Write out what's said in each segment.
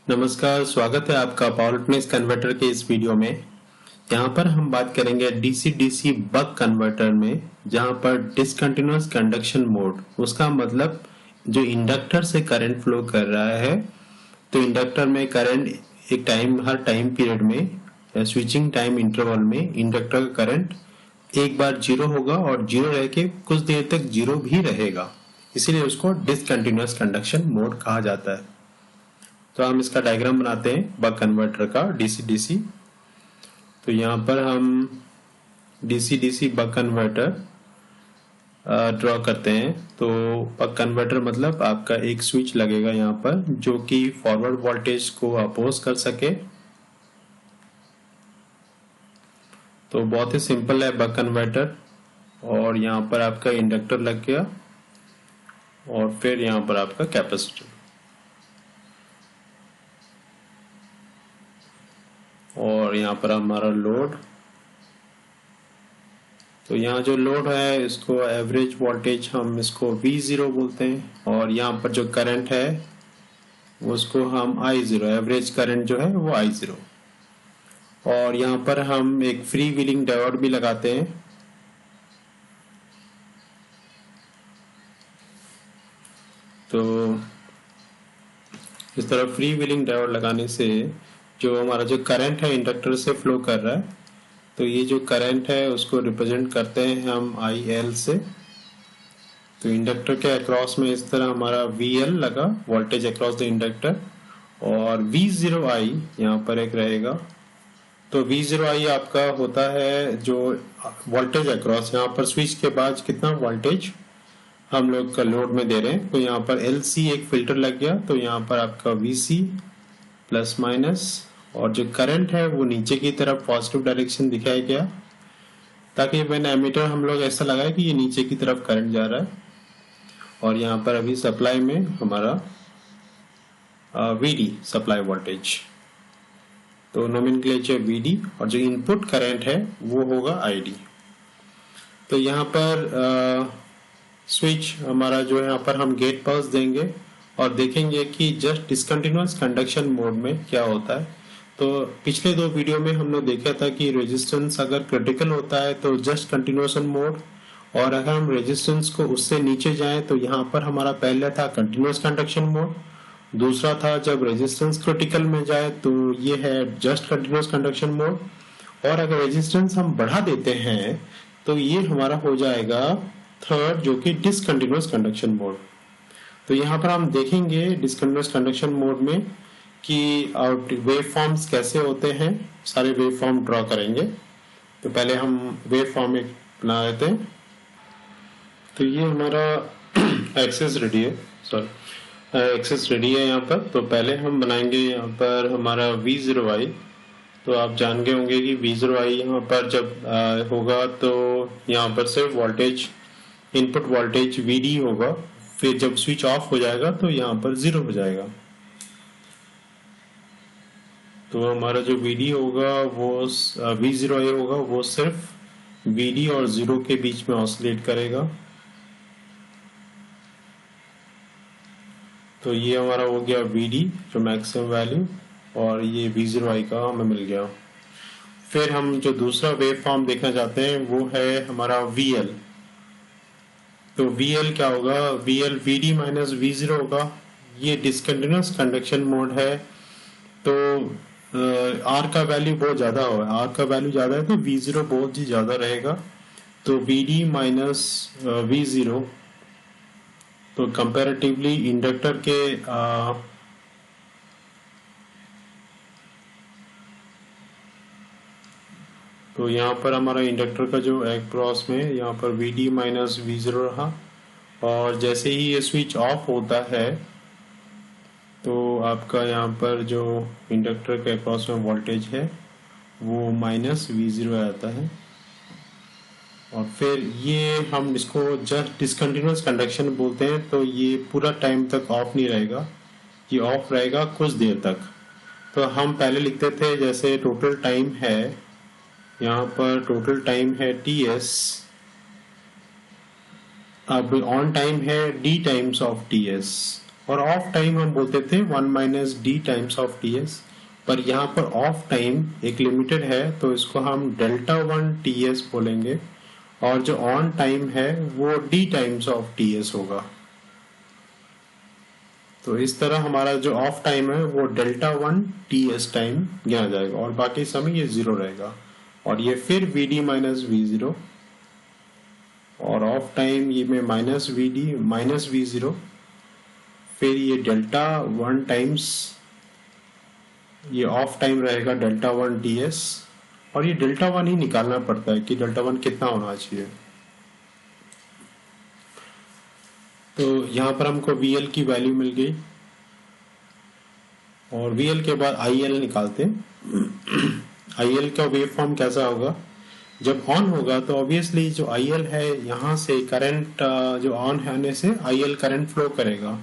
नमस्कार, स्वागत है आपका पावर फिटनेस कन्वर्टर के इस वीडियो में। यहाँ पर हम बात करेंगे डीसी डीसी बक कन्वर्टर में, जहाँ पर डिसकंटिन्यूअस कंडक्शन मोड, उसका मतलब जो इंडक्टर से करंट फ्लो कर रहा है, तो इंडक्टर में करंट एक टाइम, हर टाइम पीरियड में स्विचिंग टाइम इंटरवल में इंडक्टर का करंट एक बार जीरो होगा और जीरो रह के कुछ देर तक जीरो भी रहेगा, इसीलिए उसको डिसकंटिन्यूअस कंडक्शन मोड कहा जाता है। तो हम इसका डायग्राम बनाते हैं बक कन्वर्टर का डीसी डीसी। तो यहाँ पर हम DC DC buck converter draw करते हैं। तो बक कन्वर्टर मतलब आपका एक स्विच लगेगा यहाँ पर, जो कि फॉरवर्ड वोल्टेज को अपोज कर सके। तो बहुत ही सिंपल है बक कन्वर्टर। और यहाँ पर आपका इंडक्टर लग गया और फिर यहाँ पर आपका कैपेसिटर, और यहाँ पर हमारा लोड। तो यहाँ जो लोड है इसको एवरेज वोल्टेज हम इसको V0 बोलते हैं, और यहाँ पर जो करंट है उसको हम I0, एवरेज करंट जो है वो I0। और यहाँ पर हम एक फ्री व्हीलिंग डायोड भी लगाते हैं। तो इस तरह फ्री व्हीलिंग डायोड लगाने से जो हमारा जो करंट है इंडक्टर से फ्लो कर रहा है, तो ये जो करंट है उसको रिप्रेजेंट करते हैं हम IL से। तो इंडक्टर के अक्रॉस में इस तरह हमारा VL लगा, वोल्टेज अक्रॉस द इंडक्टर, और V0I यहाँ पर एक रहेगा। तो V0I आपका होता है जो वोल्टेज अक्रॉस, यहाँ पर स्विच के बाद कितना वोल्टेज हम लोग का लोड में दे रहे हैं। तो यहाँ पर LC एक फिल्टर लग गया, तो यहाँ पर आपका VC प्लस माइनस, और जो करंट है वो नीचे की तरफ पॉजिटिव डायरेक्शन दिखाया गया, ताकि मैंने एमीटर हम लोग ऐसा लगाया कि ये नीचे की तरफ करंट जा रहा है। और यहाँ पर अभी सप्लाई में हमारा VD सप्लाई वोल्टेज, तो नोमेनक्लेचर VD, और जो इनपुट करंट है वो होगा ID। तो यहाँ पर स्विच हमारा जो है, यहाँ पर हम गेट पल्स देंगे और देखेंगे कि जस्ट डिसकंटिन्यूअस कंडक्शन मोड में क्या होता है। तो पिछले दो वीडियो में हमने देखा था कि रेजिस्टेंस अगर क्रिटिकल होता है तो जस्ट कंटिन्यूएशन मोड, और अगर हम रेजिस्टेंस को उससे नीचे जाएं तो यहाँ पर हमारा पहला था कंटिन्यूअस कंडक्शन मोड, दूसरा था जब रेजिस्टेंस क्रिटिकल में जाए तो ये है जस्ट कंटिन्यूअस कंडक्शन मोड, और अगर रेजिस्टेंस हम बढ़ा देते हैं तो ये हमारा हो जाएगा थर्ड, जो कि डिसकंटिन्यूअस कंडक्शन मोड। तो यहाँ पर हम देखेंगे डिसकंटिन्यूअस कंडक्शन मोड में कि वेव फॉर्म्स कैसे होते हैं, सारे वेव फॉर्म ड्रॉ करेंगे। तो पहले हम वेव फॉर्म एक बना लेते हैं। तो ये हमारा एक्सेस रेडी है, एक्सेस रेडी है यहाँ पर। तो पहले हम बनाएंगे यहाँ पर हमारा V0I। तो आप जान गए होंगे कि V0I यहाँ पर जब होगा तो यहाँ पर से वोल्टेज, इनपुट वोल्टेज VD होगा, फिर जब स्विच ऑफ हो जाएगा तो यहाँ पर जीरो हो जाएगा। तो हमारा जो VD होगा वो V0I होगा, वो सिर्फ VD और जीरो के बीच में ऑसिलेट करेगा। तो ये हमारा हो गया VD जो मैक्सिमम वैल्यू, और ये V0I का हमें मिल गया। फिर हम जो दूसरा वेव फॉर्म देखना चाहते हैं वो है हमारा VL। तो VL क्या होगा, VL VD माइनस V0 होगा। ये डिसकंटिन्यूअस कंडक्शन मोड है, तो R का वैल्यू बहुत ज्यादा होगा, R का वैल्यू ज्यादा है तो V0 बहुत ही ज्यादा रहेगा। तो VD माइनस V0, तो कंपैरेटिवली इंडक्टर के तो यहाँ पर हमारा इंडक्टर का जो अक्रॉस में यहाँ पर VD माइनस V0 रहा, और जैसे ही ये स्विच ऑफ होता है तो आपका यहाँ पर जो इंडक्टर के अक्रॉस में वोल्टेज है वो माइनस V0 आता है। और फिर ये हम इसको जस्ट डिसकंटिन्यूअस कंडक्शन बोलते हैं। तो ये पूरा टाइम तक ऑफ नहीं रहेगा, ये ऑफ रहेगा कुछ देर तक। तो हम पहले लिखते थे जैसे टोटल टाइम है, यहाँ पर टोटल टाइम है TS, अब ऑन टाइम है D टाइम्स ऑफ TS। और ऑफ टाइम हम बोलते थे 1 minus D times of T S, पर यहाँ पर ऑफ टाइम एक लिमिटेड है तो इसको हम डेल्टा 1 टी एस बोलेंगे, और जो ऑन टाइम है वो D times of T S होगा। तो इस तरह हमारा जो ऑफ टाइम है वो डेल्टा 1 टी एस टाइम गिना जाएगा, और बाकी समय ये 0 रहेगा, और ये फिर V D minus V zero, और ऑफ टाइम ये में minus V D minus V zero, फिर ये डेल्टा 1 टाइम्स ये ऑफ टाइम रहेगा डेल्टा 1 टी एस, और ये डेल्टा 1 ही निकालना पड़ता है कि डेल्टा 1 कितना होना चाहिए। तो यहाँ पर हमको VL की वैल्यू मिल गई, और VL के बाद IL निकालते हैं। IL का वेव फॉर्म कैसा होगा, जब ऑन होगा तो ऑब्वियसली जो IL है यहाँ से करंट जो ऑन होने से IL करंट फ्लो करेगा,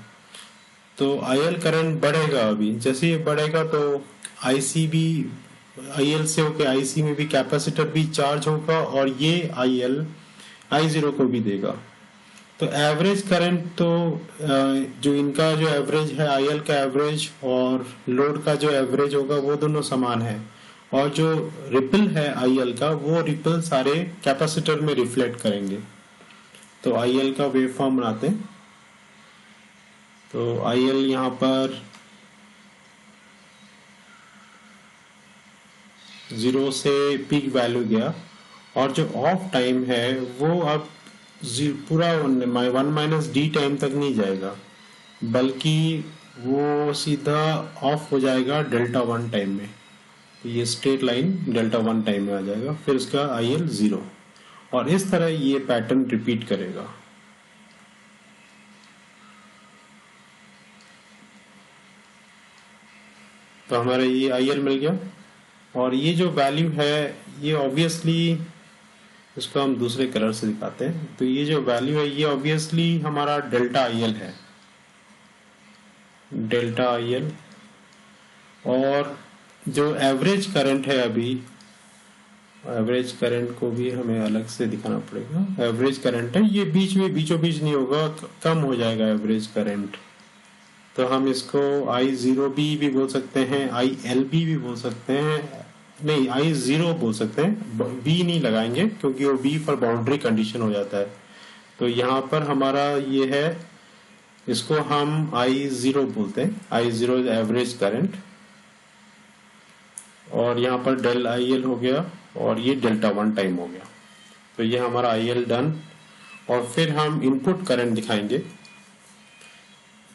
तो IL करंट बढ़ेगा। अभी जैसे ये बढ़ेगा तो IC भी IL से होकर IC में भी कैपेसिटर भी चार्ज होगा, और ये IL I0 को भी देगा। तो एवरेज करंट तो जो इनका जो एवरेज है IL का एवरेज और लोड का जो एवरेज होगा वो दोनों समान है, और जो रिपल है IL का वो रिपल सारे कैपेसिटर में रिफ्लेक्ट करेंगे। तो IL का वेव फॉर्म बनाते हैं। तो IL यहाँ पर 0 से पीक वैल्यू गया, और जो ऑफ टाइम है वो अब पूरा 1 माइनस डी टाइम तक नहीं जाएगा, बल्कि वो सीधा ऑफ हो जाएगा डेल्टा 1 टाइम में। तो ये स्ट्रेट लाइन डेल्टा 1 टाइम में आ जाएगा, फिर उसका IL 0, और इस तरह ये पैटर्न रिपीट करेगा। तो हमारा ये IL मिल गया, और ये जो वैल्यू है ये ऑब्वियसली, इसको हम दूसरे कलर से दिखाते हैं। तो ये जो वैल्यू है ये ऑब्वियसली हमारा डेल्टा IL है, डेल्टा IL। और जो एवरेज करंट है, अभी एवरेज करंट को भी हमें अलग से दिखाना पड़ेगा। एवरेज करंट है ये बीच में बीचों बीच नहीं होगा, कम हो जाएगा एवरेज करंट। तो हम इसको I0B भी बोल सकते हैं, ILB भी बोल सकते हैं, नहीं I0 बोल सकते हैं, B नहीं लगाएंगे क्योंकि वो B पर बाउंड्री कंडीशन हो जाता है। तो यहाँ पर हमारा ये है, इसको हम I0 बोलते हैं, I0 इज एवरेज करंट, और यहाँ पर डेल IL हो गया, और ये डेल्टा 1 टाइम हो गया। तो ये हमारा IL डन, और फिर हम इनपुट करंट दिखाएंगे।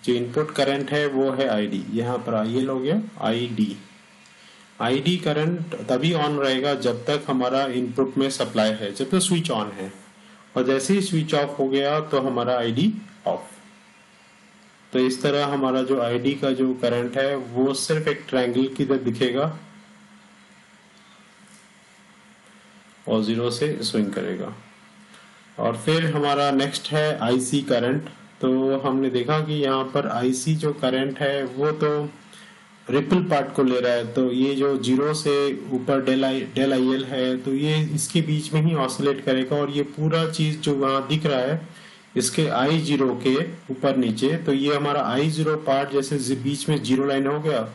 जो इनपुट करंट है वो है ID, यहाँ पर IL हो गया, ID करंट तभी ऑन रहेगा जब तक हमारा इनपुट में सप्लाई है, जब तक स्विच ऑन है, और जैसे ही स्विच ऑफ हो गया तो हमारा ID ऑफ। तो इस तरह हमारा जो ID का जो करंट है वो सिर्फ एक ट्रायंगल की तरह दिखेगा, और 0 से स्विंग करेगा। और फिर हमारा नेक्स्ट है IC करंट। तो हमने देखा कि यहाँ पर IC जो करंट है वो तो रिपल पार्ट को ले रहा है, तो ये जो 0 से ऊपर डेल IL है तो ये इसके बीच में ही ऑसिलेट करेगा, और ये पूरा चीज जो वहाँ दिख रहा है इसके I0 के ऊपर नीचे, तो ये हमारा I0 पार्ट जैसे बीच में 0 लाइन हो गया,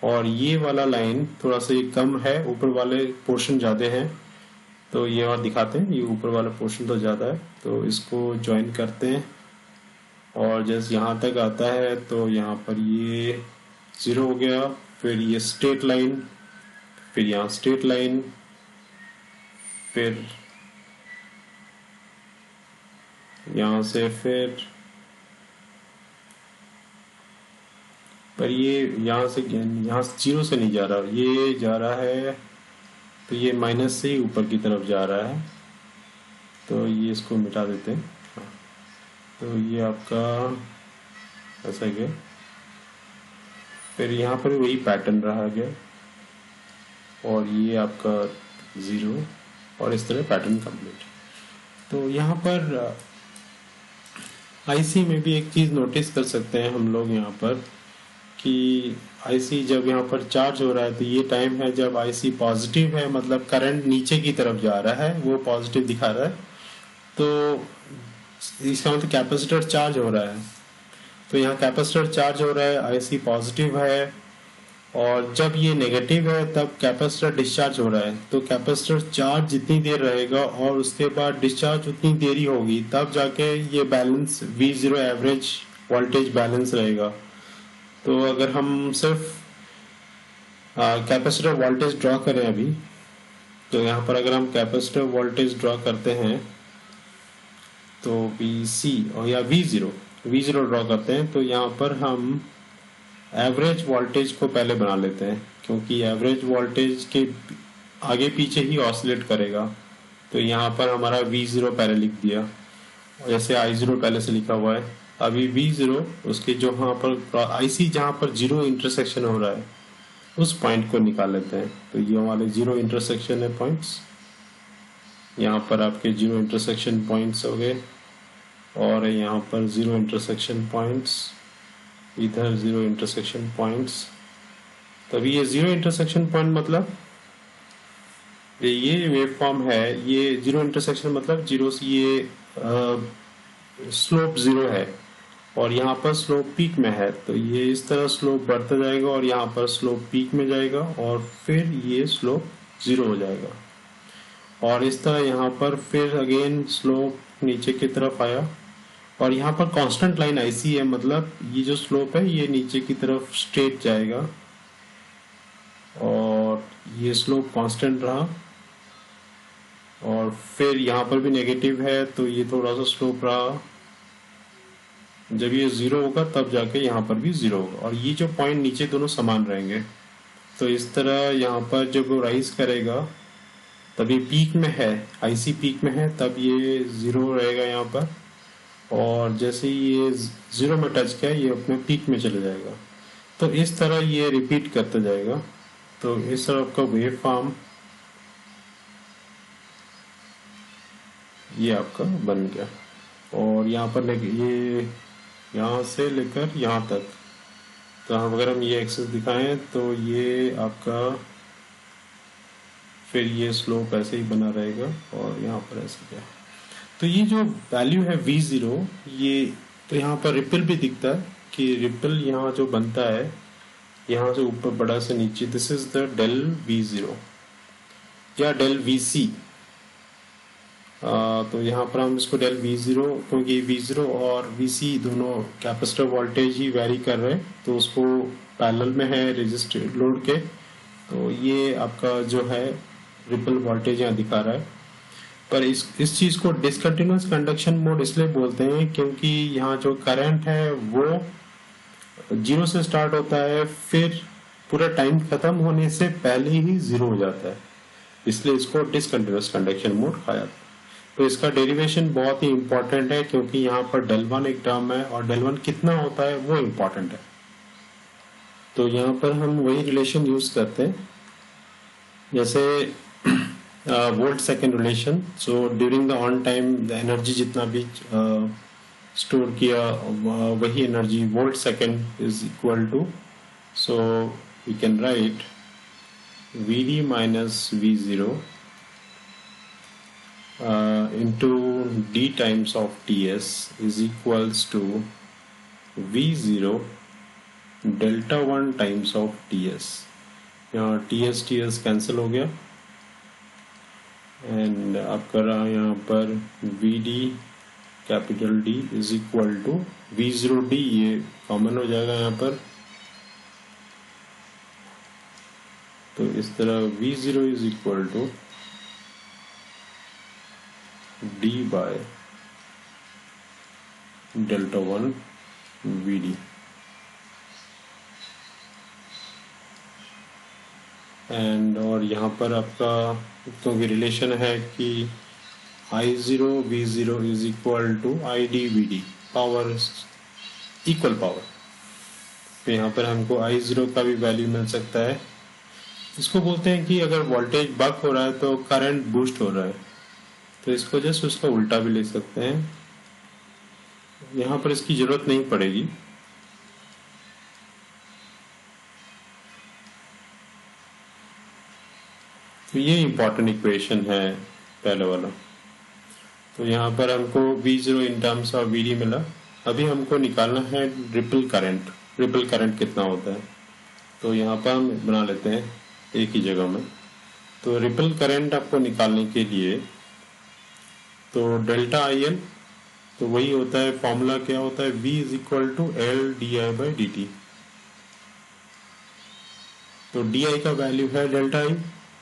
और ये वाला लाइन थोड़ा सा ये कम है, ऊपर वाले पोर्शन ज्यादा है। तो ये और दिखाते हैं, ये ऊपर वाला पोर्शन तो ज्यादा है, तो इसको ज्वाइन करते हैं, और जैसे यहाँ तक आता है तो यहाँ पर ये 0 हो गया, फिर ये स्ट्रेट लाइन, फिर यहाँ स्ट्रेट लाइन, फिर यहाँ से फिर पर ये यहाँ से 0 से नहीं जा रहा, ये जा रहा है, तो ये माइनस से ही ऊपर की तरफ जा रहा है। तो ये इसको मिटा देते हैं। तो ये आपका ऐसा गया, फिर यहाँ पर वही पैटर्न रहा गया, और ये आपका 0, और इस तरह पैटर्न कंप्लीट। तो यहाँ पर IC में भी एक चीज नोटिस कर सकते हैं हम लोग यहाँ पर कि IC जब यहाँ पर चार्ज हो रहा है तो ये टाइम है जब IC पॉजिटिव है, मतलब करंट नीचे की तरफ जा रहा है, वो पॉजिटिव दिखा रहा है, तो इसका मतलब कैपेसिटर चार्ज हो रहा है। तो यहाँ कैपेसिटर चार्ज हो रहा है, आईसी पॉजिटिव है, और जब ये नेगेटिव है तब कैपेसिटर डिस्चार्ज हो रहा है। तो कैपेसिटर चार्ज जितनी देर रहेगा और उसके बाद डिस्चार्ज उतनी देरी होगी, तब जाके ये balance V0 average voltage balance रहेगा। तो अगर हम सिर्फ कैपेसिटर वोल्टेज ड्रॉ करें अभी, तो यहाँ पर अगर हम कैपेसिटर वोल्टेज ड्रॉ करते हैं तो VC और या V0 ड्रॉ करते हैं, तो यहाँ पर हम एवरेज वोल्टेज को पहले बना लेते हैं, क्योंकि एवरेज वोल्टेज के आगे पीछे ही ऑसिलेट करेगा। तो यहाँ पर हमारा V0 पहले लिख दिया, और जैसे I0 पहले से लिखा हुआ है, अभी V0 उसके जो यहाँ पर IC जहाँ पर जीरो इंटरसेक्शन हो रहा है उस पॉइंट को निकाल लेते हैं। तो ये हमारे जीरो इंटरसेक्शन है पॉइंट्स, यहाँ पर आपके जीरो इंटरसेक्शन पॉइंट्स हो गए, और यहाँ पर जीरो इंटरसेक्शन पॉइंट्स, इधर जीरो इंटरसेक्शन पॉइंट्स। तभी ये जीरो इंटरसेक्शन पॉइंट मतलब ये वेव फॉर्म है, ये जीरो इंटरसेक्शन मतलब जीरो से ये स्लोप जीरो है, और यहाँ पर स्लोप पीक में है। तो ये इस तरह स्लोप बढ़ता जाएगा और यहाँ पर स्लोप पीक में जाएगा, और फिर ये स्लोप जीरो हो जाएगा, और इस तरह यहाँ पर फिर अगेन स्लोप नीचे की तरफ आया, और यहाँ पर कांस्टेंट लाइन IC है, मतलब ये जो स्लोप है ये नीचे की तरफ स्ट्रेट जाएगा, और ये स्लोप कांस्टेंट रहा, और फिर यहाँ पर भी नेगेटिव है तो ये थोड़ा सा स्लोप रहा। जब ये जीरो होगा तब जाके यहाँ पर भी जीरो होगा, और ये जो पॉइंट नीचे दोनों समान रहेंगे। तो इस तरह यहाँ पर जब वो राइज करेगा तब ये पीक में है, IC पीक में है, तब ये जीरो रहेगा यहाँ पर, और जैसे ही ये जीरो में टच किया ये अपने पीक में चले जाएगा। तो इस तरह ये रिपीट करता जाएगा। तो इस तरह आपका वेव फॉर्म ये आपका बन गया, और यहाँ पर ये यहाँ से लेकर यहाँ तक, तो अगर हम ये एक्सेस दिखाएं तो ये आपका फिर ये स्लोप ऐसे ही बना रहेगा, और यहाँ पर ऐसे क्या। तो ये जो वैल्यू है V0, ये तो यहाँ पर रिपल भी दिखता है कि रिपल यहाँ जो बनता है यहाँ से ऊपर बड़ा से नीचे, this is the del V0 या डेल VC। तो यहाँ पर हम इसको डेल V0, क्योंकि V0 और VC दोनों कैपेसिटर वोल्टेज ही वेरी कर रहे हैं, तो उसको पैरेलल में है रेजिस्टर लोड के, तो ये आपका जो है रिपल वोल्टेज यहाँ दिखा रहा है। पर इस चीज को डिसकंटिन्यूअस कंडक्शन मोड इसलिए बोलते हैं क्योंकि यहाँ जो करंट है वो जीरो से स्टार्ट होता है, फिर पूरा टाइम खत्म होने से पहले ही जीरो हो जाता है, इसलिए इसको डिसकंटिन्यूअस कंडक्शन मोड कहा जाता है। तो इसका डेरिवेशन बहुत ही इंपॉर्टेंट है, क्योंकि यहाँ पर डेल वन एक टर्म है और डेल वन कितना होता है वो इंपॉर्टेंट है। तो यहाँ पर हम वही रिलेशन यूज करते हैं जैसे volt second relation. So during the on time the energy जितना भी स्टोर किया वही energy volt second is equal to, so we can write Vd minus V0 into d times of Ts is equals to V0 delta 1 times of Ts। यहाँ Ts cancel हो गया, and आपका रहा यहाँ पर Vd capital D is equal to V0d, ये common हो जाएगा यहाँ पर। तो इस तरह V0 is equal to D by delta 1 Vd। And और यहाँ पर आपका क्योंकि रिलेशन है कि I0 V0 is equal to ID Vd, power equal power, तो यहाँ पर हमको I0 का भी वैल्यू मिल सकता है। इसको बोलते हैं कि अगर वोल्टेज बक हो रहा है तो करंट बूस्ट हो रहा है, तो इसको जस्ट उसका उल्टा भी ले सकते हैं, यहाँ पर इसकी जरूरत नहीं पड़ेगी। तो ये इंपॉर्टेंट इक्वेशन है पहले वाला। तो यहाँ पर हमको V0 in terms of Vd मिला, अभी हमको निकालना है रिपल करंट। रिपल करंट कितना होता है, तो यहाँ पर हम बना लेते हैं एक ही जगह में। तो रिपल करंट आपको निकालने के लिए तो डेल्टा आई एल, तो वही होता है, फॉर्मूला क्या होता है, V is equal to L D I by D T. तो डी आई का वैल्यू है डेल्टा आई,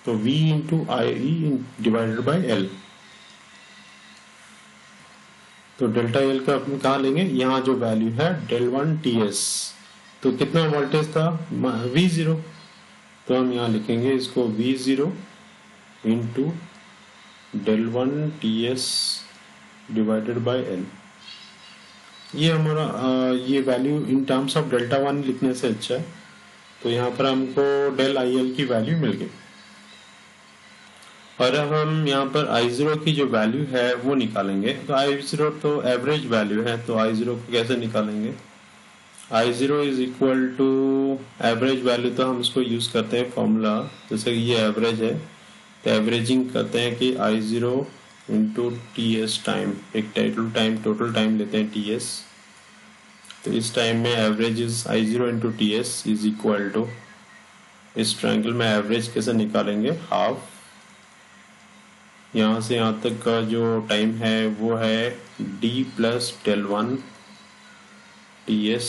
तो V into I divided by L. तो डेल्टा एल का अपने कहाँ लेंगे, यहाँ जो वैल्यू है डेल वन टी एस, तो कितना वोल्टेज था V0, तो हम यहाँ लिखेंगे इसको V0 into del one T S divided by L. ये हमारा ये value in terms of delta one लिखने से अच्छा है। तो यहाँ पर हमको डेल आई एल की वैल्यू मिल गई। और अब हम यहाँ पर I0 की जो वैल्यू है वो निकालेंगे। तो I0 तो एवरेज वैल्यू है, तो I0 को कैसे निकालेंगे, I0 is equal to average value, तो हम इसको यूज करते हैं फॉर्मूला, जैसे ये एवरेज है तो एवरेजिंग करते हैं कि I0 into T S time, एक टोटल टाइम लेते हैं टी एस। तो इस टाइम में average is I0 into T S is equal to, इस ट्रायंगल में एवरेज कैसे निकालेंगे, हाफ, यहाँ से यहाँ तक का जो टाइम है वो है d plus del one T S,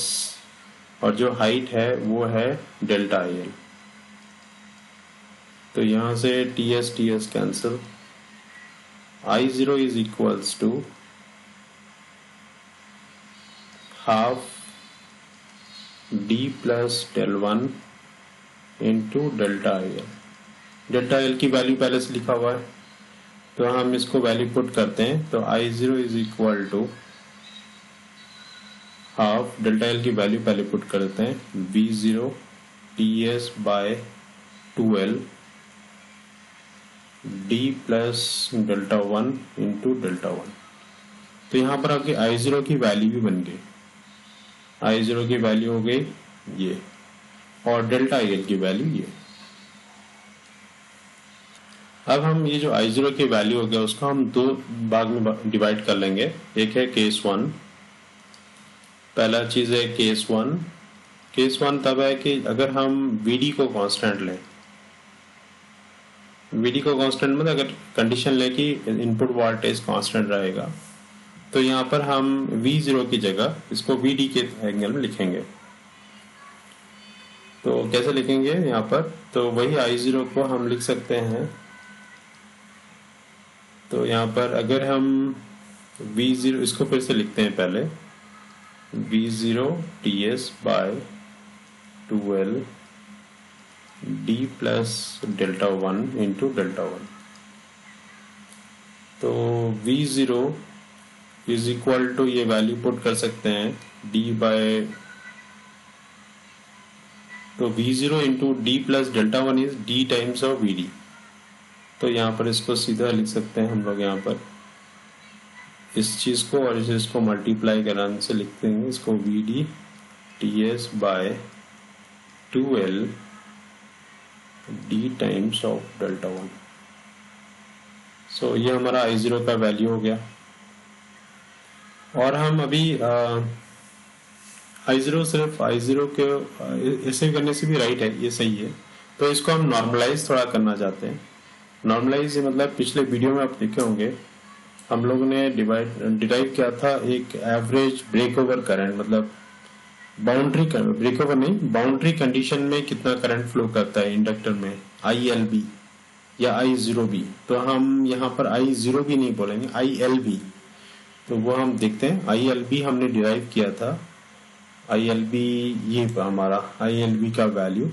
और जो हाइट है वो है डेल्टा आई एल। तो यहाँ से T S cancel, I0 is equals to half d plus del one into delta I L. Delta I L की वैल्यू पहले से लिखा हुआ है, तो हम इसको वैल्यू पुट करते हैं। तो I0 is equal to half, delta L की वैल्यू पहले पुट करते हैं, V0 T S by 2L D plus delta one into delta one. तो यहाँ पर आपकी I0 की वैल्यू भी बन गई, I0 की वैल्यू हो गई ये, और डेल्टा आई एल की वैल्यू ये। अब हम ये जो I0 की वैल्यू हो गया उसको हम दो भाग में डिवाइड कर लेंगे। एक है केस वन, पहला चीज है केस वन। केस वन तब है कि अगर हम VD को कांस्टेंट लें, VD को कांस्टेंट मतलब अगर कंडीशन ले कि इनपुट वोल्टेज कांस्टेंट रहेगा, तो यहाँ पर हम V0 की जगह इसको VD के एंगल में लिखेंगे। तो कैसे लिखेंगे यहाँ पर, तो वही I0 को हम लिख सकते हैं। तो यहाँ पर अगर हम V0, इसको फिर से लिखते हैं पहले, V0 TS by 2L D plus delta one into delta one. तो V0 इज इक्वल टू, ये वैल्यू पुट कर सकते हैं D बाय, तो V0 into D plus delta one is D times of VD। तो यहाँ पर इसको सीधा लिख सकते हैं हम लोग, यहाँ पर इस चीज को और इस चीज को मल्टीप्लाई कराने से लिख देंगे इसको VD TS by 2L D times of delta one. So ये हमारा I0 का वैल्यू हो गया। और हम अभी I0 सिर्फ I0 के ऐसे करने से भी राइट है, ये सही है। तो इसको हम नॉर्मलाइज थोड़ा करना चाहते हैं। नॉर्मलाइज मतलब पिछले वीडियो में आप देखे होंगे हम लोगों ने डिराइव किया था एक एवरेज ब्रेक ओवर करंट, मतलब बाउंड्री करंट, ब्रेक ओवर नहीं, बाउंड्री कंडीशन में कितना करंट फ्लो करता है इंडक्टर में, ILB या I0B। तो हम यहाँ पर I0B नहीं बोलेंगे, ILB। तो वो हम देखते हैं, ILB हमने डिराइव किया था, ILB ये हमारा ILB का वैल्यू।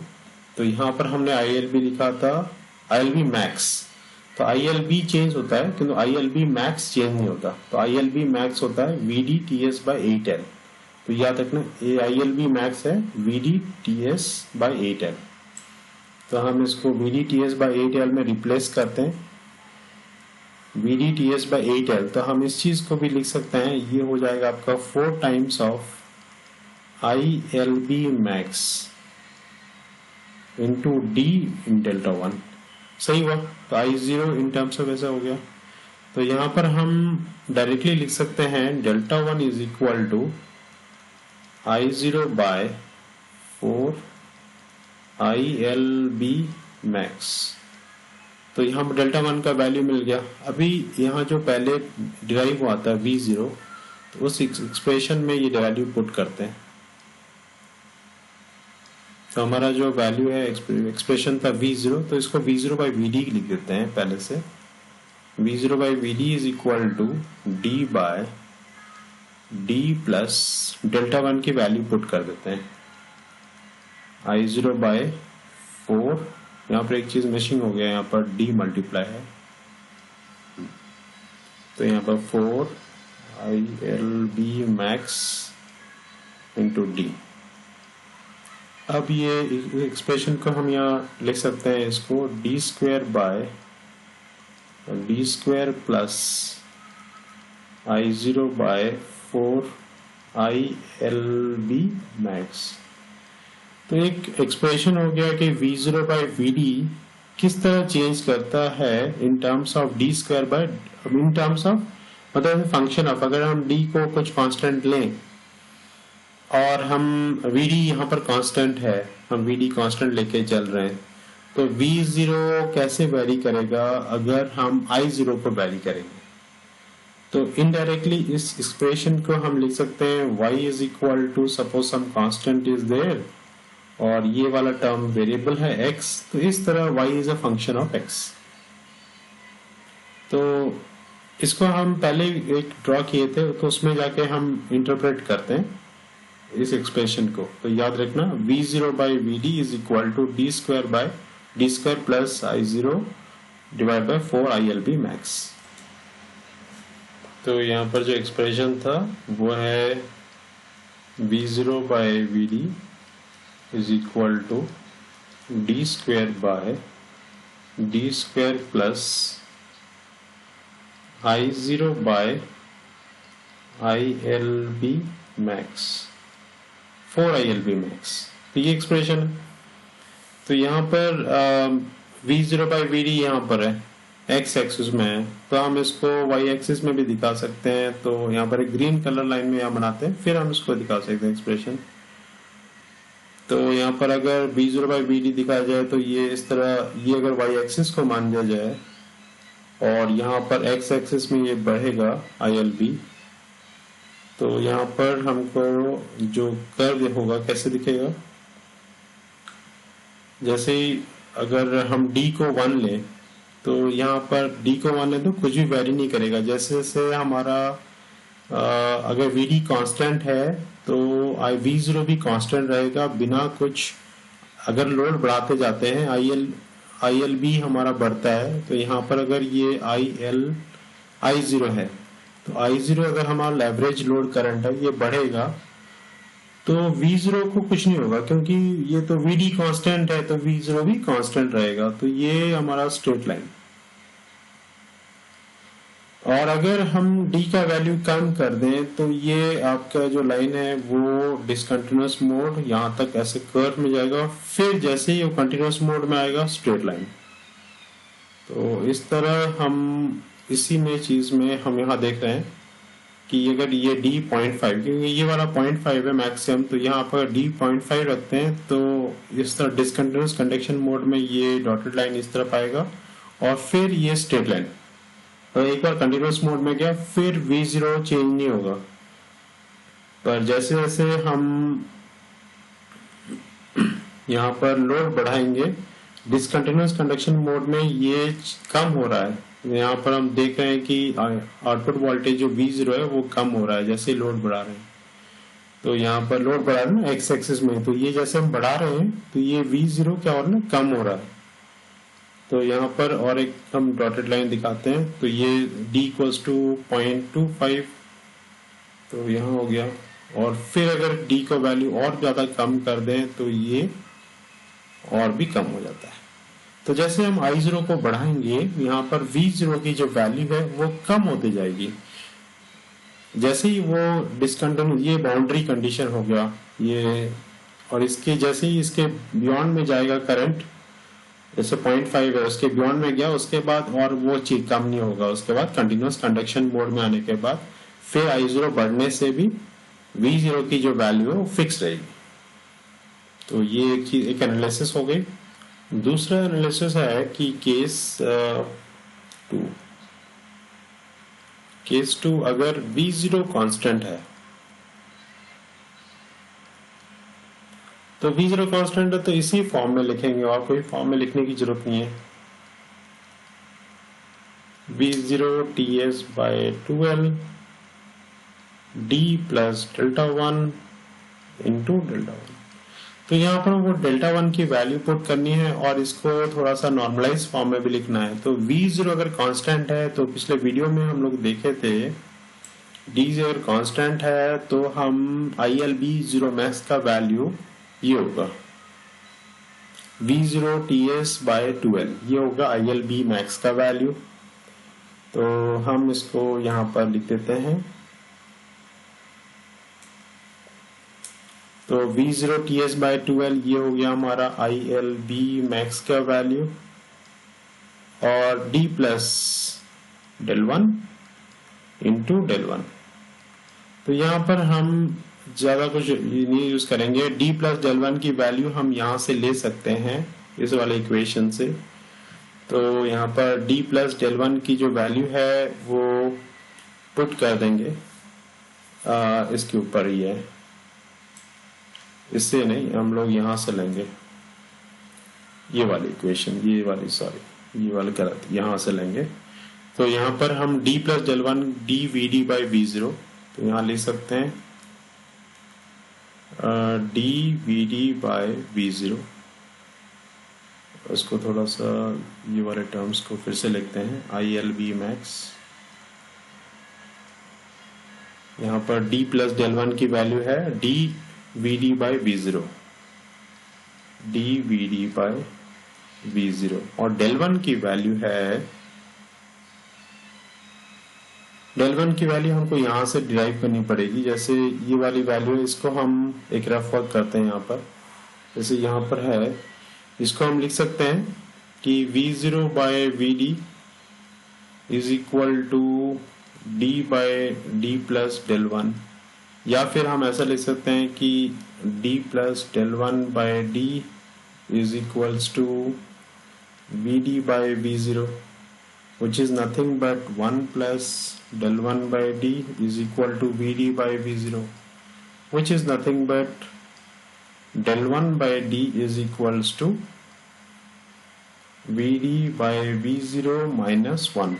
तो यहाँ पर हमने ILB लिखा था ILB मैक्स। तो ILB चेंज होता है किंतु ILB मैक्स चेंज नहीं होता। तो ILB मैक्स होता है VD TS बाय 8L। तो याद रखना ILB मैक्स है VD TS बाय 8L। तो हम इसको VD TS बाय 8L में रिप्लेस करते हैं, VD TS बाय 8L। तो हम इस चीज को भी लिख सकते हैं, ये हो जाएगा आपका 4 times of ILB max into D in delta one. सही हुआ। तो I0 इन टर्म्स ऑफ ऐसा हो गया। तो यहाँ पर हम डायरेक्टली लिख सकते हैं delta one is equal to I0 by 4 ILB max. तो यहाँ पर डेल्टा 1 का वैल्यू मिल गया। अभी यहाँ जो पहले डिराइव हुआ था V0, तो उस एक्सप्रेशन में ये वैल्यू पुट करते हैं। तो हमारा जो वैल्यू है एक्सप्रेशन था V0, तो इसको V0 बाई VD लिख देते हैं पहले से। V0 by VD is equal to D by D plus delta 1 की वैल्यू पुट कर देते हैं। I0 बाय 4, यहाँ पर एक चीज मिसिंग हो गया, यहाँ पर D मल्टीप्लाई है, तो यहाँ पर 4 ILB मैक्स इंटू D। अब ये एक्सप्रेशन को हम यहाँ लिख सकते हैं, इसको D square by D square plus I0 by 4 ILB max. तो एक एक्सप्रेशन हो गया कि V0 बाय VD किस तरह चेंज करता है इन terms of D square bye, in terms of मतलब फंक्शन ऑफ, अगर हम D को कुछ कांस्टेंट लें और हम VD यहाँ पर कांस्टेंट है, हम VD कांस्टेंट लेके चल रहे हैं, तो V0 कैसे वैरी करेगा अगर हम I0 को वैरी करेंगे। तो इनडायरेक्टली इस एक्सप्रेशन को हम लिख सकते हैं y is equal to, suppose some constant is there और ये वाला टर्म वेरिएबल है x, तो इस तरह y is a function of x। तो इसको हम पहले एक ड्रॉ किए थे, तो उसमें जाके हम इंटरप्रेट करते हैं इस एक्सप्रेशन को। तो याद रखना V0 by VD is equal to D square by D square plus I0 divide by 4 ILB max. तो यहाँ पर जो एक्सप्रेशन था वो है V0 by VD is equal to D square by D square plus I0 by ILB max 4 ILB max. तो ये expression है। तो यहाँ पर V0 बाई VD यहाँ पर है, x एक्सिस में है, तो हम इसको y एक्सिस में भी दिखा सकते हैं। तो यहाँ पर एक ग्रीन कलर लाइन में यहाँ बनाते हैं, फिर हम इसको दिखा सकते हैं एक्सप्रेशन। तो यहाँ पर अगर V0 बाई VD दिखाया जाए तो ये इस तरह, ये अगर y एक्सिस को मान लिया जाए और यहाँ पर x एक्सिस में ये बढ़ेगा ILB, तो यहाँ पर हमको जो कर्व होगा कैसे दिखेगा, जैसे ही अगर हम D को 1 लें तो यहाँ पर D को 1 लें तो कुछ भी वैरी नहीं करेगा। जैसे जैसे हमारा अगर VD कांस्टेंट है तो V0 भी कांस्टेंट रहेगा बिना कुछ, अगर लोड बढ़ाते जाते हैं ILB हमारा बढ़ता है, तो यहाँ पर अगर ये I0 है तो I0 अगर हमारा लेवरेज लोड करंट है ये बढ़ेगा तो V0 को कुछ नहीं होगा, क्योंकि ये तो VD कांस्टेंट है तो V0 भी कांस्टेंट रहेगा। तो ये हमारा स्ट्रेट लाइन। और अगर हम D का वैल्यू कम कर दें तो ये आपका जो लाइन है वो डिसकंटिन्यूअस मोड यहाँ तक ऐसे कर्व में जाएगा, फिर जैसे ही वो कंटिन्यूअस मोड में आएगा स्ट्रेट लाइन। तो इस तरह हम इसी में चीज में हम यहाँ देख रहे हैं कि अगर ये D 0.5, क्योंकि ये वाला 0.5 है मैक्सिमम, तो यहाँ पर D 0.5 रखते हैं तो इस तरह डिसकंटिन्यूअस कंडक्शन मोड में ये डॉटेड लाइन इस तरफ आएगा और फिर ये स्ट्रेट लाइन। तो एक बार कंटिन्यूअस मोड में गया फिर V0 चेंज नहीं होगा, पर जैसे जैसे हम यहाँ पर लोड बढ़ाएंगे डिसकंटिन्यूअस कंडक्शन मोड में ये कम हो रहा है। यहाँ पर हम देख रहे हैं कि आउटपुट वोल्टेज जो V0 है वो कम हो रहा है जैसे लोड बढ़ा रहे हैं। तो यहाँ पर लोड बढ़ा रहे हैं ना x एक्सिस में, तो ये जैसे हम बढ़ा रहे हैं तो ये V0 क्या हो रहा है, कम हो रहा है। तो यहाँ पर और एक हम डॉटेड लाइन दिखाते हैं, तो ये D इक्वल्स टू 0.25, तो यहाँ हो गया। और फिर अगर D का वैल्यू और ज्यादा कम कर दें तो ये और भी कम हो जाता है। तो जैसे हम I0 को बढ़ाएंगे यहाँ पर V0 की जो वैल्यू है वो कम होती जाएगी। जैसे ही वो डिसकंटिन्यूअस, ये बाउंड्री कंडीशन हो गया ये, और इसके जैसे ही इसके बियॉन्ड में जाएगा करंट, जैसे 0.5 है उसके बियॉन्ड में गया, उसके बाद और वो चीज कम नहीं होगा। उसके बाद कंटिन्यूअस कंडक्शन मोड में आने के बाद फिर I0 बढ़ने से भी V0 की जो वैल्यू है वो फिक्स रहेगी। तो ये एक चीज, एक एनालिसिस हो गई। दूसरा एनालिसिस है कि केस टू अगर V0 कांस्टेंट है, तो V0 कांस्टेंट है तो इसी फॉर्म में लिखेंगे और कोई फॉर्म में लिखने की जरूरत नहीं है। V0 TS by 2L D plus delta 1 into delta 1। तो यहाँ पर वो डेल्टा 1 की वैल्यू पुट करनी है और इसको थोड़ा सा नॉर्मलाइज फॉर्म में भी लिखना है। तो V0 अगर कांस्टेंट है, तो पिछले वीडियो में हम लोग देखे थे D अगर कांस्टेंट है तो हम ILB 0 मैक्स का वैल्यू ये होगा V0 TS by 2L, ये होगा ILB मैक्स का वैल्यू। तो हम इसको यहाँ पर लिख देते हैं। तो V0 TS by 2L ये हो गया हमारा ILB मैक्स का वैल्यू, और D plus del 1 into del 1। तो यहाँ पर हम ज्यादा कुछ नहीं यूज करेंगे। D प्लस डेल 1 की वैल्यू हम यहाँ से ले सकते हैं इस वाले इक्वेशन से। तो यहाँ पर D प्लस डेल 1 की जो वैल्यू है वो पुट कर देंगे इसके ऊपर ही है, इससे नहीं, हम लोग यहां से लेंगे ये वाली इक्वेशन, ये वाली गलत, यहां से लेंगे। तो यहां पर हम D plus del 1 D VD by V0, तो यहां लिख सकते हैं D VD बाई V0। उसको थोड़ा सा ये वाले टर्म्स को फिर से लिखते हैं, ILB मैक्स। यहाँ पर D प्लस डेल 1 की वैल्यू है D VD by V0, D VD by V0, और डेल 1 की वैल्यू है, डेल 1 की वैल्यू हमको यहां से डिराइव करनी पड़ेगी। जैसे ये वाली वैल्यू है, इसको हम एक रफ वर्क करते हैं यहाँ पर। जैसे यहाँ पर है, इसको हम लिख सकते हैं कि V0 by VD is equal to D by D plus del 1, या फिर हम ऐसा लिख सकते हैं कि D plus del 1 by D is equals to VD by V0, which is nothing but 1 plus del 1 by D is equal to VD by V0, which is nothing but del 1 by D is equals to VD by V0 minus 1,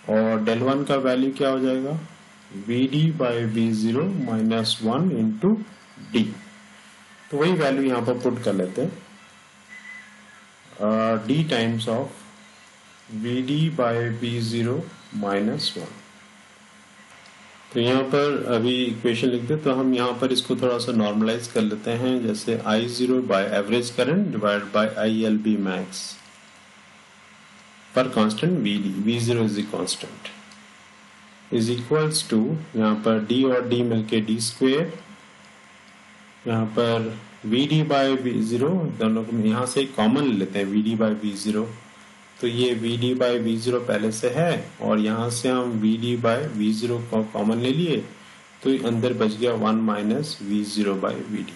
और del 1 का value क्या हो जाएगा, VD by V0 minus 1 into D। तो वही value यहाँ पर put कर लेते हैं, D times of VD by V0 minus 1। तो यहाँ पर अभी इक्वेशन लिखते, तो हम यहाँ पर इसको थोड़ा सा नॉर्मलाइज कर लेते हैं। जैसे I0 by average current divide by ILB max पर constant VD, V0 is the constant, is equals to, यहाँ पर D और D मिलके D स्क्वेयर, यहाँ पर VD बाय V0, दोनों को यहाँ से कॉमन लेते हैं, VD बाय V0। तो ये VD बाय V0 पहले से है, और यहाँ से हम VD बाय V0 को कॉमन ले लिए, तो अंदर बच गया 1 माइनस V0 बाय VD।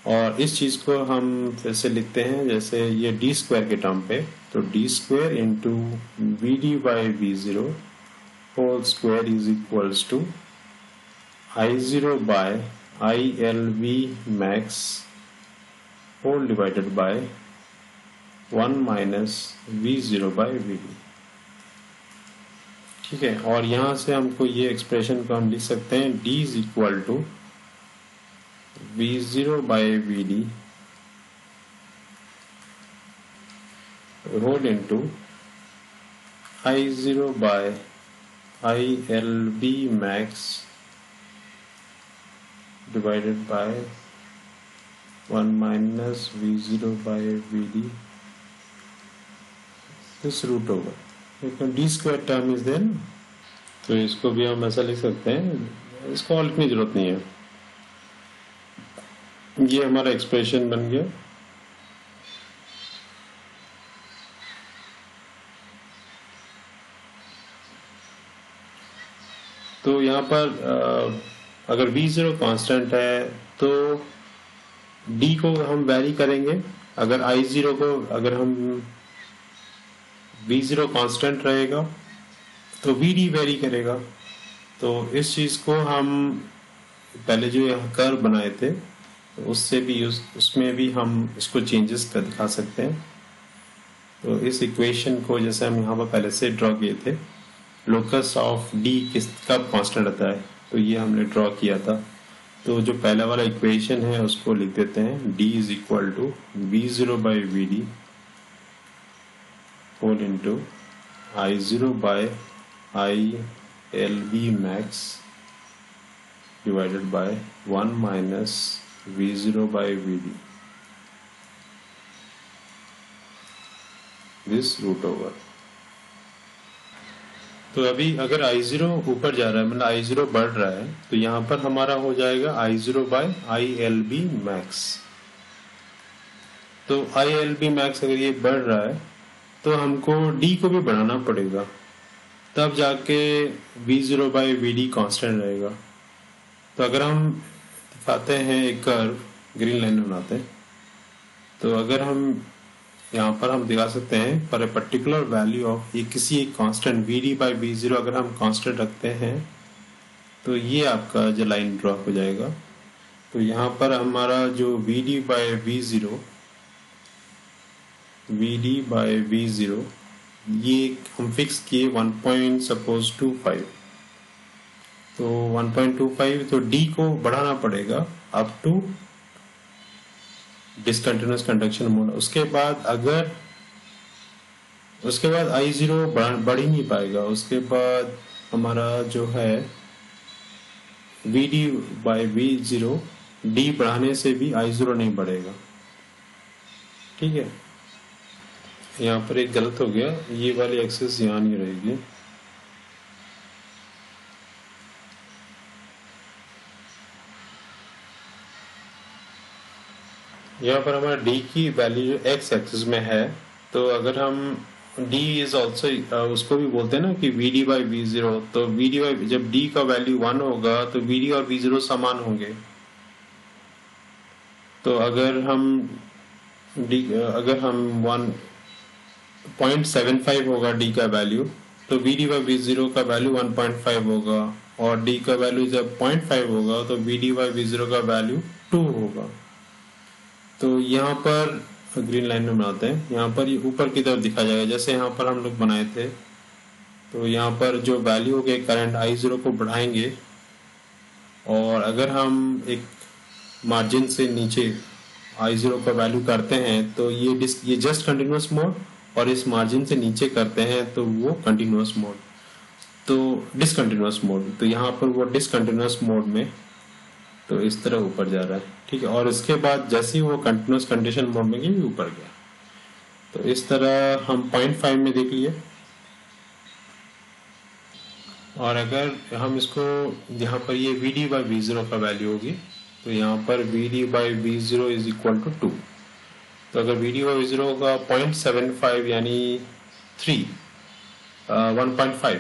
और इस चीज को हम फिर से लिखते हैं, जैसे ये D स्क्वायर के टर्म पे, तो D square into VD by V0 whole square is equals to I0 by ILV max whole divided by 1 minus V0 by VD। ठीक है, और यहां से हमको ये एक्सप्रेशन को हम लिख सकते हैं, D is equal to V0 by VD whole into I0 by ILB max divided by 1 minus V0 by VD this root over D square term is then. तो इसको भी हम ऐसा लिख सकते हैं, इसको और लिखने की जरूरत नहीं है, ये हमारा एक्सप्रेशन बन गया। तो यहाँ यहाँ पर अगर V0 कांस्टेंट है तो D को हम वेरी करेंगे। अगर I0 को अगर हम V0 कांस्टेंट रहेगा तो VD वेरी करेगा। तो इस चीज़ को हम पहले जो यहाँ कर्व बनाए थे तो उससे भी उसमें भी हम इसको चेंजेस कर दिखा सकते हैं। तो इस इक्वेशन को जैसे हम यहाँ पर पहले से ड्रॉ किए थे, लोकस ऑफ D किस कब कांस्टेंट रहता है, तो ये हमने ड्रॉ किया था। तो जो पहला वाला इक्वेशन है उसको लिख देते हैं, D is equal to V0 by VD whole into I0 by ILB max divided by 1 minus V0 by VD this root over. तो अभी अगर I0 ऊपर जा रहा है, मतलब I0 बढ़ रहा है, तो यहाँ पर हमारा हो जाएगा I0 बाय ILB मैक्स। तो ILB मैक्स अगर ये बढ़ रहा है तो हमको D को भी बढ़ाना पड़ेगा, तब जाके V0 बाय VD कांस्टेंट रहेगा। तो अगर हम दिखाते हैं एक कर्व, ग्रीन लाइन बनाते हैं, तो अगर हम यहाँ पर हम दिखा सकते हैं पर ए पर्टिकुलर वैल्यू ऑफ, ये किसी एक कांस्टेंट VD बाई V0 अगर हम कांस्टेंट रखते हैं तो ये आपका जो लाइन ड्रॉ हो जाएगा। तो यहाँ पर हमारा जो VD बाई V0 ये हम फिक्स किए 1.25। तो 1.25, तो D को बढ़ाना पड़ेगा up to discontinuous conduction mode. उसके बाद I0 बढ़ ही नहीं पाएगा। उसके बाद हमारा जो है VD बाई V0, D बढ़ाने से भी I0 नहीं बढ़ेगा। ठीक है, यहाँ पर एक गलत हो गया, ये वाली एक्सेस यहाँ नहीं रहेगी। यहाँ पर हमारा D की वैल्यू X एक्सिस में है, तो अगर हम D इज ऑल्सो, उसको भी बोलते हैं ना कि VD बाई V0, तो VD बाई, जब D का वैल्यू 1 होगा तो VD और V0 समान होंगे। तो अगर हम 1.75 होगा D का वैल्यू, तो VD बाई V0 का वैल्यू 1.5 होगा, और D का वैल्यू जब 0.5 होगा तो VD बाई V0 का वैल्यू 2 होगा। तो यहाँ पर ग्रीन लाइन में बनाते हैं, यहाँ पर ये ऊपर की तरफ दिखा जाएगा जैसे यहाँ पर हम लोग बनाए थे। तो यहाँ पर जो वैल्यू के करंट I0 को बढ़ाएंगे, और अगर हम एक मार्जिन से नीचे I0 का वैल्यू करते हैं तो ये जस्ट कंटिन्यूअस मोड, और इस मार्जिन से नीचे करते हैं तो वो कंटिन्यूअस मोड, तो डिसकंटिन्यूअस मोड। तो यहाँ पर वो डिसकंटिन्यूअस मोड में तो इस तरह ऊपर जा रहा है। ठीक है, और इसके बाद जैसे ही वो कंटिन्यूअस कंडीशन मोड में गई ऊपर गया। तो इस तरह हम 0.5 में देख लिए। और अगर हम इसको, यहाँ पर ये VD बाई V0 का वैल्यू होगी, तो यहाँ पर VD by V0 is equal to 2। तो अगर VD बाई V0 होगा 0.75 यानी 1.5,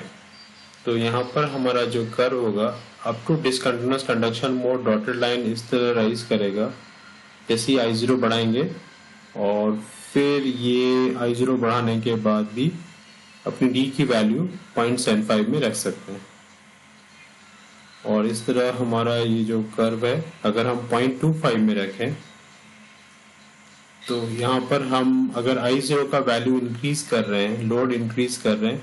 तो यहाँ पर हमारा जो कर्व होगा up to discontinuous conduction mode, dotted line इस तरह राइज करेगा जैसे ही I0 बढ़ाएंगे, और फिर ये I0 बढ़ाने के बाद भी अपनी D की वैल्यू 0.75 में रख सकते हैं। और इस तरह हमारा ये जो कर्व है, अगर हम 0.25 में रखें तो यहाँ पर हम अगर I0 का वैल्यू इंक्रीज कर रहे हैं, लोड इंक्रीज कर रहे हैं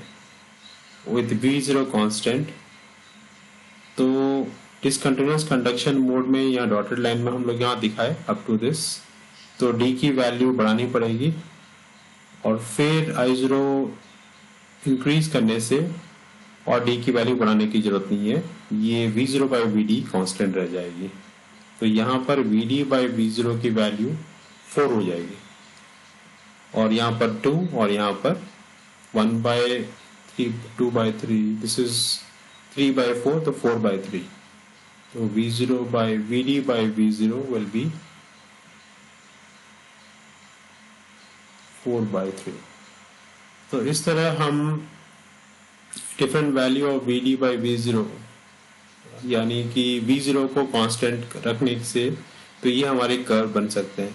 विथ V0 कांस्टेंट, तो डिसकंटिन्यूअस कंडक्शन मोड में या डॉटेड लाइन में हम लोग यहाँ दिखाए अप टू दिस, तो D की वैल्यू बढ़ानी पड़ेगी, और फिर I0 इंक्रीज करने से और D की वैल्यू बढ़ाने की जरूरत नहीं है, ये V0 बाई VD कांस्टेंट रह जाएगी। तो यहाँ पर VD बाई V0 की वैल्यू 4 हो जाएगी, और यहाँ पर 2, और यहाँ पर 1/3, 2/3, दिस इज 3/4, तो 4/3। तो V0 by VD by V0 will be 4/3। तो इस तरह हम different value of VD by V0 यानी कि V0 को कांस्टेंट रखने से तो ये हमारे कर्व बन सकते हैं।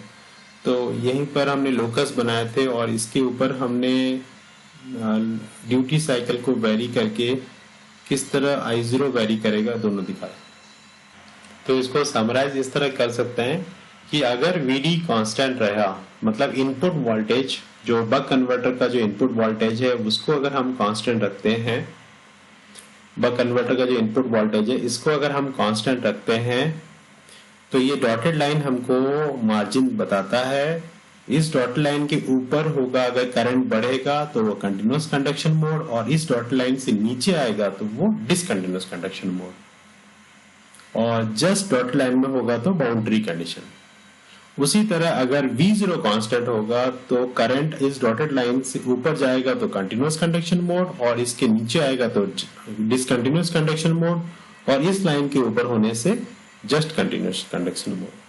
तो यहीं पर हमने लोकस बनाए थे और इसके ऊपर हमने ड्यूटी साइकिल को वेरी करके किस तरह I0 वेरी करेगा दोनों दिखाए। तो इसको समराइज इस तरह कर सकते हैं कि अगर VD कांस्टेंट रहा, मतलब इनपुट वोल्टेज जो बक कन्वर्टर का जो इनपुट वोल्टेज है उसको अगर हम कांस्टेंट रखते हैं, बक कन्वर्टर का जो इनपुट वोल्टेज है इसको अगर हम कांस्टेंट रखते हैं तो ये डॉटेड लाइन हमको मार्जिन बताता है। इस डॉटेड लाइन के ऊपर होगा अगर करंट बढ़ेगा तो वो कंटिन्यूअस कंडक्शन मोड, और इस डॉटेड लाइन से नीचे आएगा तो वो डिसकंटिन्यूअस कंडक्शन मोड, और जस्ट डॉटेड लाइन में होगा तो बाउंड्री कंडीशन। उसी तरह अगर V0 कांस्टेंट होगा तो करंट इस डॉटेड लाइन से ऊपर जाएगा तो कंटिन्यूअस कंडक्शन मोड, और इसके नीचे आएगा तो डिसकंटिन्यूअस कंडक्शन मोड, और इस लाइन के ऊपर होने से जस्ट कंटिन्यूअस कंडक्शन मोड।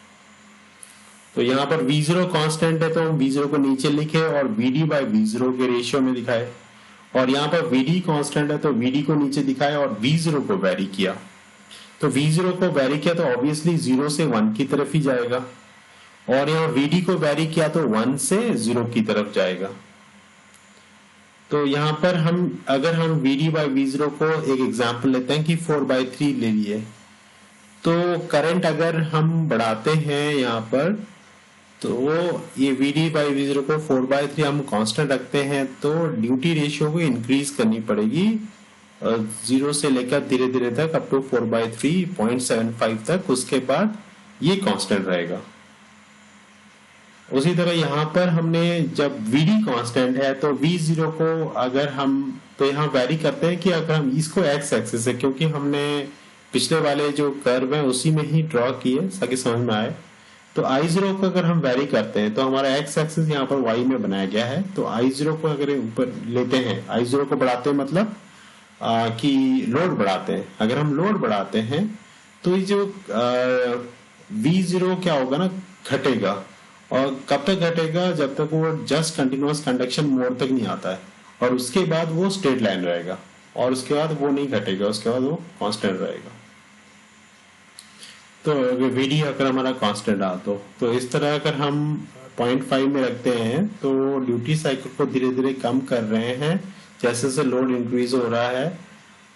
तो यहाँ पर V0 कांस्टेंट है तो हम V0 को नीचे लिखे और VD बाय V0 के रेशियो में दिखाए, और यहाँ पर VD कांस्टेंट है तो VD को नीचे दिखाए और V0 को वेरी किया। तो V0 को वेरी किया तो ऑब्वियसली 0 से 1 की तरफ ही जाएगा, और यहाँ VD को वेरी किया तो 1 से 0 की तरफ जाएगा। तो यहाँ पर अगर हम VD बाय V0 को एक एग्जांपल लेते हैं कि 4/3 ले लिए, तो करंट अगर हम बढ़ाते हैं यहाँ पर तो ये VD बाय V0 को 4/3 हम कांस्टेंट रखते हैं तो ड्यूटी रेशियो को इंक्रीज करनी पड़ेगी 0 से लेकर धीरे धीरे तक अप टू 4/3 0.75 तक, उसके बाद ये कांस्टेंट रहेगा। उसी तरह यहाँ पर हमने जब VD कांस्टेंट है तो V0 को अगर हम तो यहाँ वेरी करते हैं कि अगर हम इसको एक्स एक्सिस है, क्योंकि हमने पिछले वाले जो कर्व है उसी में ही ड्रॉ किए ताकि समझ में आए। तो I0 को अगर हम वेरी करते हैं तो हमारा एक्स एक्सिस यहाँ पर Y में बनाया गया है, तो I0 को अगर ऊपर लेते हैं, I0 को बढ़ाते हैं मतलब कि लोड बढ़ाते हैं। अगर हम लोड बढ़ाते हैं तो ये जो V0 क्या होगा ना, घटेगा, और कब तक घटेगा, जब तक वो जस्ट कंटिन्यूअस कंडक्शन मोड तक नहीं आता है, और उसके बाद वो स्ट्रेट लाइन रहेगा, और उसके बाद वो नहीं घटेगा, उसके बाद वो कांस्टेंट रहेगा। तो VD अगर हमारा कांस्टेंट आ तो इस तरह अगर हम 0.5 में रखते हैं तो ड्यूटी साइकिल को धीरे धीरे कम कर रहे हैं जैसे जैसे लोड इंक्रीज हो रहा है,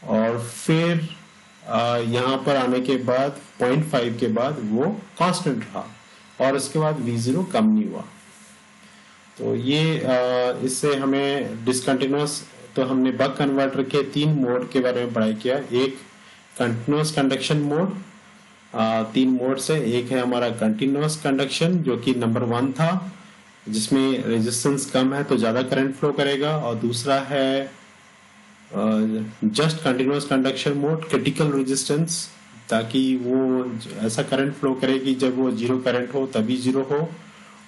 और फिर यहाँ पर आने के बाद 0.5 के बाद वो कांस्टेंट रहा, और उसके बाद V0 कम नहीं हुआ। तो ये इससे हमें डिसकंटिन्यूअस, तो हमने बक कन्वर्टर के 3 मोड के बारे में पढ़ाई किया। एक कंटिन्यूअस कंडक्शन मोड, 3 मोड से, एक है हमारा कंटिन्यूअस कंडक्शन जो कि नंबर 1 था जिसमें रेजिस्टेंस कम है तो ज्यादा करंट फ्लो करेगा, और दूसरा है just continuous conduction mode, critical resistance, ताकि वो ऐसा करंट फ्लो करे कि जब वो जीरो करंट हो तभी जीरो हो,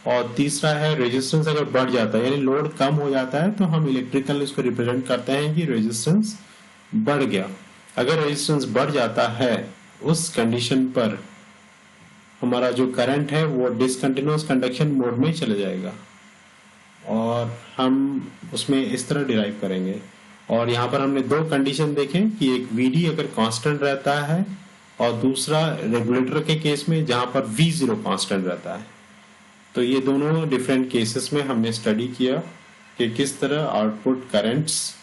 और तीसरा है रेजिस्टेंस अगर बढ़ जाता है यानी लोड कम हो जाता है तो हम इलेक्ट्रिकल इसको रिप्रेजेंट करते हैं कि रेजिस्टेंस बढ़ गया। अगर रेजिस्टेंस बढ़ जाता है उस कंडीशन पर हमारा जो करंट है वो डिसकंटिन्यूअस कंडक्शन मोड में चले जाएगा, और हम उसमें इस तरह डिराइव करेंगे। और यहाँ पर हमने 2 कंडीशन देखे कि एक VD अगर कांस्टेंट रहता है, और दूसरा रेगुलेटर के केस में जहां पर V0 कांस्टेंट रहता है। तो ये दोनों डिफरेंट केसेस में हमने स्टडी किया कि किस तरह आउटपुट करंट्स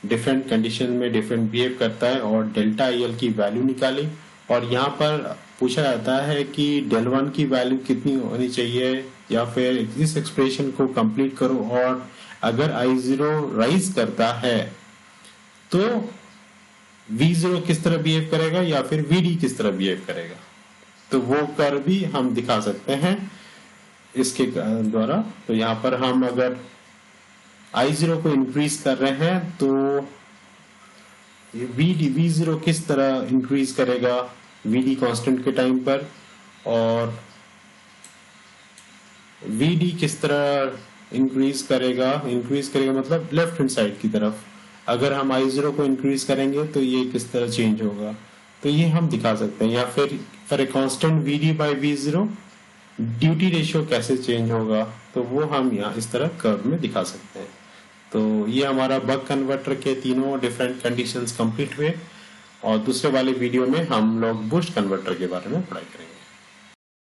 डिफरेंट कंडीशन में डिफरेंट बिहेव करता है, और डेल्टा IL की वैल्यू निकाली। और यहाँ पर पूछा जाता है कि del 1 की वैल्यू कितनी होनी चाहिए, या फिर इस एक्सप्रेशन को कंप्लीट करो, और अगर I0 राइज करता है तो V0 किस तरह बिहेव करेगा या फिर VD किस तरह बिहेव करेगा। तो वो कर भी हम दिखा सकते हैं इसके द्वारा। तो यहाँ पर हम अगर I0 को इंक्रीज कर रहे हैं तो V0 किस तरह इंक्रीज करेगा VD कांस्टेंट के टाइम पर, और VD किस तरह इंक्रीज करेगा मतलब लेफ्ट हैंड साइड की तरफ। अगर हम I0 को इंक्रीज करेंगे तो ये किस तरह चेंज होगा, तो ये हम दिखा सकते हैं। या फिर for a constant VD by V0 duty ratio कैसे चेंज होगा, तो वो हम यहाँ इस तरह कर्व में दिखा सकते हैं। तो ये हमारा बक कन्वर्टर के तीनों डिफरेंट कंडीशंस कंप्लीट हुए। और दूसरे वाले वीडियो में हम लोग बूस्ट कन्वर्टर के बारे में पढ़ाई करेंगे।